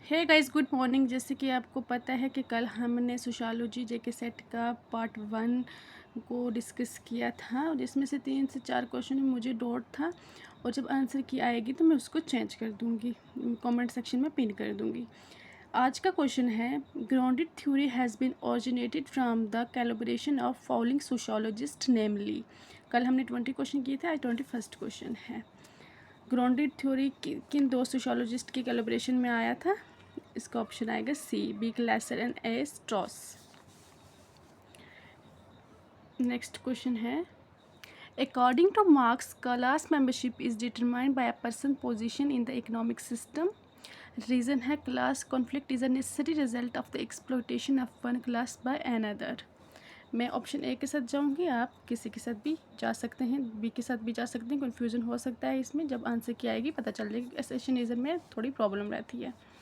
Hey guys, good morning. जैसे कि आपको पता है कि कल हमने सोशियोलॉजी जेके सेट का पार्ट 1 को डिस्कस किया था, और जिसमें से 3 से 4 क्वेश्चन में मुझे डाउट था, और जब आंसर की आएगी तो मैं उसको चेंज कर दूंगी, कमेंट सेक्शन में पिन कर दूंगी। आज का क्वेश्चन है, grounded theory has been originated from the collaboration of following sociologist namely. कल हमने 20 क्वेश्चन किए थे, आज 21 क्वेश्चन है। ग्राउंडेड थ्योरी किन दो सोशियोलॉजिस्ट के कोलैबोरेशन में आया था? इसका ऑप्शन आएगा C, B Glaser and A Strauss. Next question है, according to Marx class membership is determined by a person position in the economic system. Reason है class conflict is a necessary result of the exploitation of one class by another. मैं option A के साथ जाऊंगी, आप किसी के साथ भी जा सकते हैं, बी के साथ भी जा सकते हैं। कन्फ्यूजन हो सकता है इसमें, जब आंसर की आएगी पता चल जाएगी। एसेशनिज्म में थोड़ी प्रॉब्लम रहती है।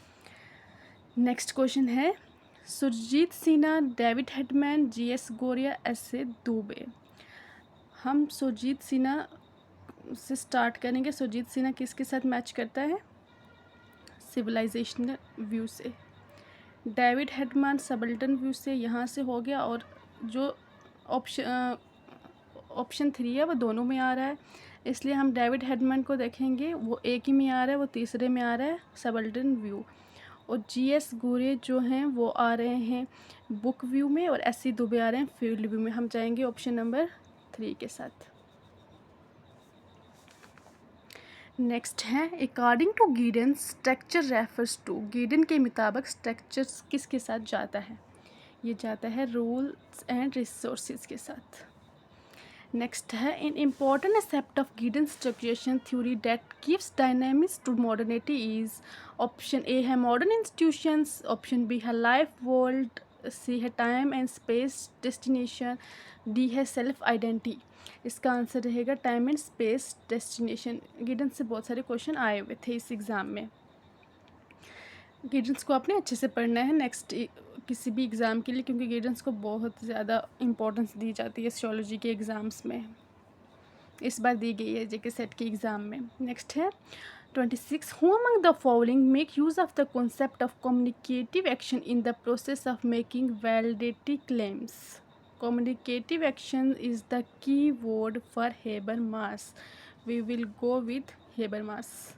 नेक्स्ट क्वेश्चन है, Surjit Sinha, David Hedman, GS Goria, S A Dubey. हम सुरजीत सिन्हा से स्टार्ट करेंगे। सुरजीत सिन्हा किसके साथ मैच करता है? सिविलाइजेशनल व्यू से। डेविड हेडमैन सबल्टन व्यू से, यहाँ से हो गया। और जो ऑप्शन 3 है वो दोनों में आ रहा है, इसलिए हम डेविड हेडमैन को देखेंगे। वो एक ही में आ रहा है, वो तीसरे में आ रहा है, सबल्टन व्यू। और जीएस गोरे जो हैं वो आ रहे हैं बुक व्यू में, और एस सी दुबे आ रहे हैं फील्ड व्यू में। हम जाएंगे ऑप्शन नंबर 3 के साथ। नेक्स्ट है, according to Giddens structure refers to. Giddens के मुताबिक स्ट्रक्चर किसके साथ जाता है? ये जाता है रूल्स एंड रिसोर्सेज के साथ। नेक्स्ट है, an important aspect of Giddens structuration theory that gives dynamics to modernity is. Option A है मॉडर्न इंस्टीट्यूशंस, ऑप्शन बी है लाइफ वर्ल्ड, सी है time and space destination, D है self identity. इसका answer रहेगा time and space destination. Giddens से बहुत सारे question आए हुए थे इस एग्ज़ाम में। गिडन्स को आपने अच्छे से पढ़ना है नेक्स्ट किसी भी एग्ज़ाम के लिए, क्योंकि गिडन्स को बहुत ज़्यादा इम्पोर्टेंस दी जाती है सोशियोलॉजी के एग्ज़ाम्स में। इस बार दी गई है जेके सेट के एग्ज़ाम में। नेक्स्ट है 26, who among the following make use of the concept of communicative action in the process of making validity claims. Communicative action is the key word for Habermas. We will go with Habermas.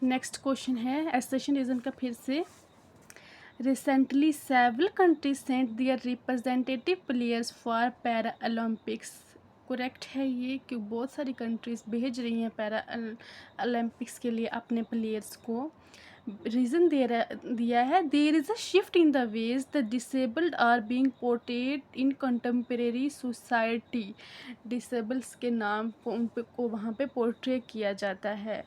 Next question है, एसेशनिज्म का फिर से। Recently several countries sent their representative players for para Olympics. Correct है ये कि बहुत सारी कंट्रीज़ भेज रही हैं पैरा ओलंपिक्स के लिए अपने प्लेयर्स को। रीज़न दिया है, there is a shift in the way the disabled are being portrayed in contemporary society. Disableds के नाम को वहाँ पे पोर्ट्रे किया जाता है।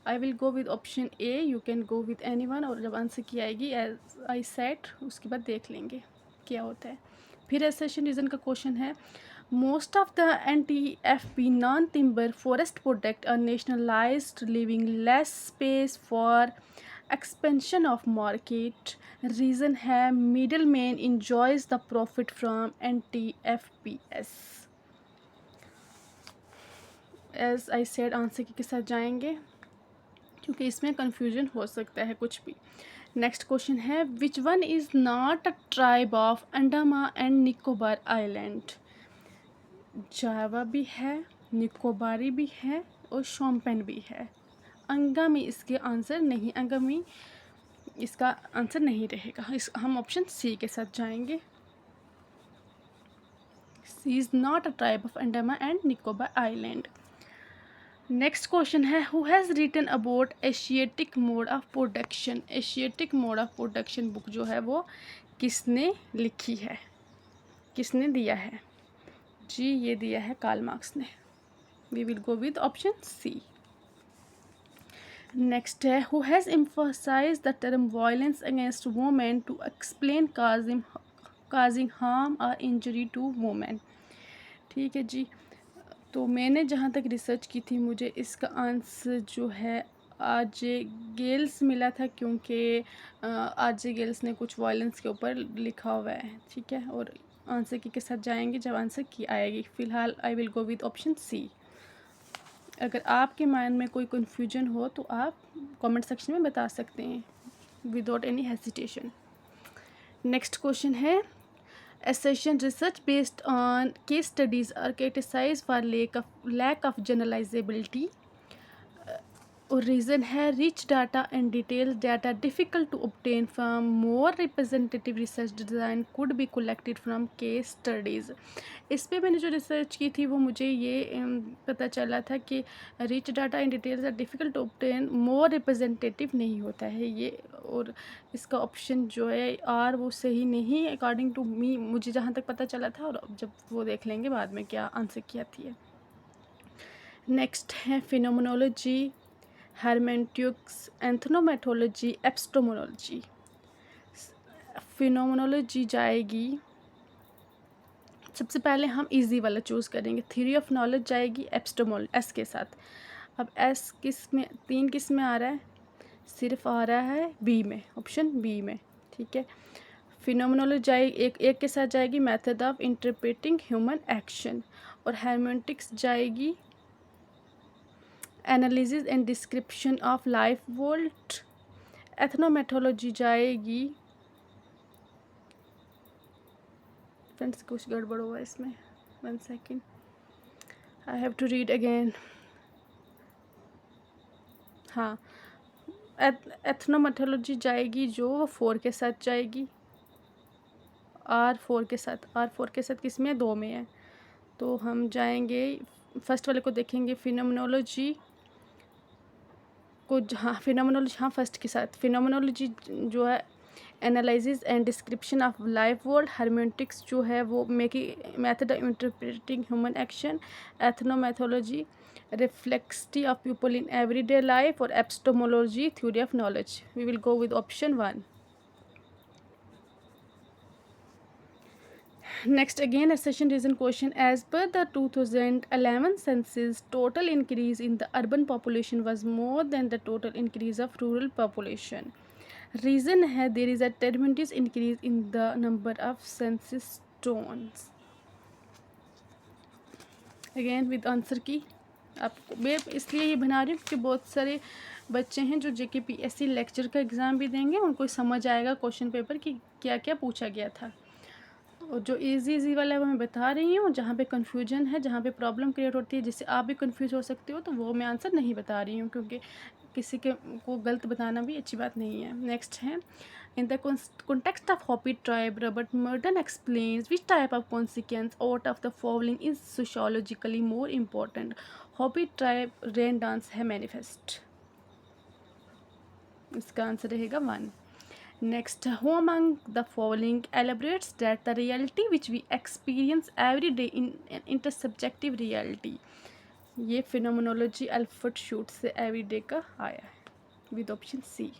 I will go with option A, you can go with any one. और जब आंसर की आएगी एज आई सेट, उसके बाद देख लेंगे क्या होता है। फिर एसेशन रीज़न का क्वेश्चन है, most of the NTFP non timber forest product are nationalised, living less space for expansion of market. Reason है middle man enjoys the profit from NTFPS। As I said, answer के साथ जाएंगे क्योंकि इसमें confusion हो सकता है कुछ भी। नेक्स्ट क्वेश्चन है, which one is not a tribe of Andaman and Nicobar island. Jarawa भी है, निकोबारी भी है, और शोम्पेन भी है। अंगामी इसके आंसर नहीं, अंगामी इसका आंसर नहीं रहेगा। हम ऑप्शन सी के साथ जाएंगे। C is not a tribe of Andaman and Nicobar island. Next question है, who has written about Asiatic mode of production. Asiatic mode of production book जो है वो किसने लिखी है, किसने दिया है? जी, ये दिया है कार्ल मार्क्स ने। We will go with option C. Next है, who has emphasised the term violence against women to explain causing harm और इंजरी टू वुमेन। ठीक है जी, तो मैंने जहाँ तक रिसर्च की थी, मुझे इसका आंसर जो है आरजे गेल्स मिला था, क्योंकि आरजे गेल्स ने कुछ वायलेंस के ऊपर लिखा हुआ है। ठीक है, और आंसर की के साथ जाएंगे जब आंसर की आएगी। फ़िलहाल I will go with option C. अगर आपके माइंड में कोई कन्फ्यूजन हो तो आप कमेंट सेक्शन में बता सकते हैं without any hesitation. Next question है, assertion research based on case studies are criticized for lack of generalizability। और रीज़न है rich data and detail data difficult to obtain from more representative research design could be collected from case studies. इस पे मैंने जो research की थी वो मुझे ये पता चला था कि rich data and details are difficult to obtain more representative नहीं होता है ये, और इसका ऑप्शन जो है आर वो सही नहीं अकॉर्डिंग टू मी, मुझे जहाँ तक पता चला था, और जब वो देख लेंगे बाद में क्या आंसर किया थी। नेक्स्ट है फिनोमिनोलॉजी, hermeneutics, एंथ्रोमेटोलॉजी, एपिस्टेमोलॉजी। फिनोमिनोलॉजी जाएगी, सबसे पहले हम इजी वाला चूज़ करेंगे। थ्योरी ऑफ नॉलेज जाएगी एपिस्टेमोल एस के साथ। अब एस किस में, तीन किस में आ रहा है, सिर्फ आ रहा है बी में, ऑप्शन बी में, ठीक है। फिनोमिनोलॉजी जाएगी एक के साथ जाएगी method of interpreting human action, और hermeneutics जाएगी analysis and description of life world. Ethnomethodology जाएगी, फ्रेंड्स कुछ गड़बड़ हुआ इसमें, 1 second, I have to read again. हाँ, एथनोमेथोलॉजी जाएगी जो 4 के साथ जाएगी, R4 के साथ, R4 के साथ किस में, 2 में है, तो हम जाएंगे फर्स्ट वाले को देखेंगे। फिनोमिनोलॉजी को, हाँ फिनोमिनोलॉजी, हाँ फर्स्ट के साथ फिनोमिनोलॉजी जो है analysis and description of life world. hermeneutics जो है वो method of interpreting human action. Ethnomethodology reflexivity of people in everyday life, और epistemology theory of knowledge. We will go with option 1। Next again a session reason question, as per the 2011 census total increase in the urban population was more than the total increase of rural population। reason है there is a tremendous increase in the number of census stones। again with answer की, आपको मैं इसलिए ये बना रही हूँ क्योंकि बहुत सारे बच्चे हैं जो JKPSC लेक्चर का एग्ज़ाम भी देंगे, उनको समझ आएगा क्वेश्चन पेपर कि क्या क्या पूछा गया था। और जो इजी वाला है वो मैं बता रही हूँ, जहाँ पे कन्फ्यूजन है, जहाँ पे प्रॉब्लम क्रिएट होती है जिससे आप भी कन्फ्यूज हो सकते हो, तो वो मैं आंसर नहीं बता रही हूँ क्योंकि किसी के को गलत बताना भी अच्छी बात नहीं है। नेक्स्ट है, in the context of Hopi tribe, Robert Merton explains which type of consequence out of the following is sociologically more important। Hopi tribe rain dance है मैनिफेस्ट, इसका आंसर रहेगा 1। Next, who among the following elaborates that the reality which we experience every day in an intersubjective reality। ये phenomenology Alfred shoot से everyday का आया है with option C।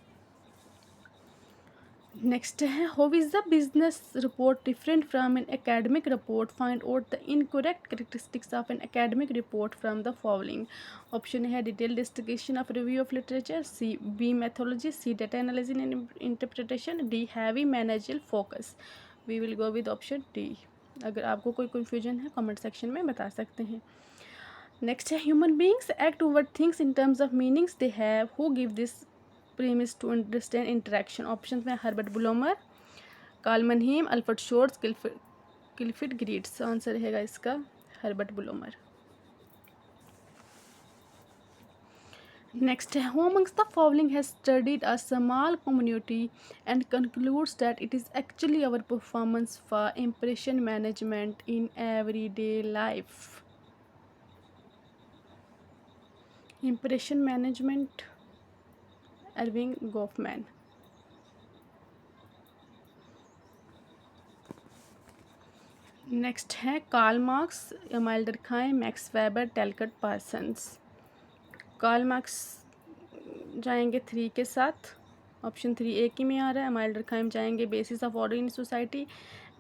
Next है, how is the business report different from an academic report, find out the incorrect characteristics of an academic report from the following। Option है detailed investigation of review of literature, C B methodology, C data analysis and interpretation, D heavy managerial focus। we will go with option D। अगर आपको कोई confusion है comment section में बता सकते हैं। Next है, human beings act over things in terms of meanings they have, who give this premise to understand interaction। Option में Herbert Blumer, Karl Mannheim, Alfred Schutz, Clifford Geertz. Answer रहेगा इसका Herbert Blumer. Next है, who amongst the following has studied a small community and concludes that it is actually our performance for impression management in everyday life. Impression management, Erving Goffman. Next है, Karl marks, amyl Durkheim, Max Weber, Talcott Parsons. Karl Marx जाएंगे 3 के साथ, option 3 एक ही में आ रहा है। Emile Durkheim जाएंगे basis of order in society,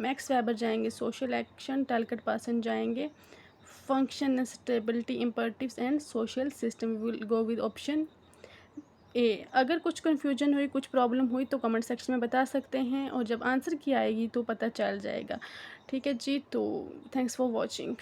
Max Weber जाएंगे सोशल एक्शन, टैलकट पार्सन जाएंगे function stability imperatives and social system. We will go with option A. अगर कुछ कन्फ्यूजन हुई, कुछ प्रॉब्लम हुई तो कमेंट सेक्शन में बता सकते हैं, और जब आंसर की आएगी तो पता चल जाएगा। ठीक है जी, तो थैंक्स फॉर वॉचिंग।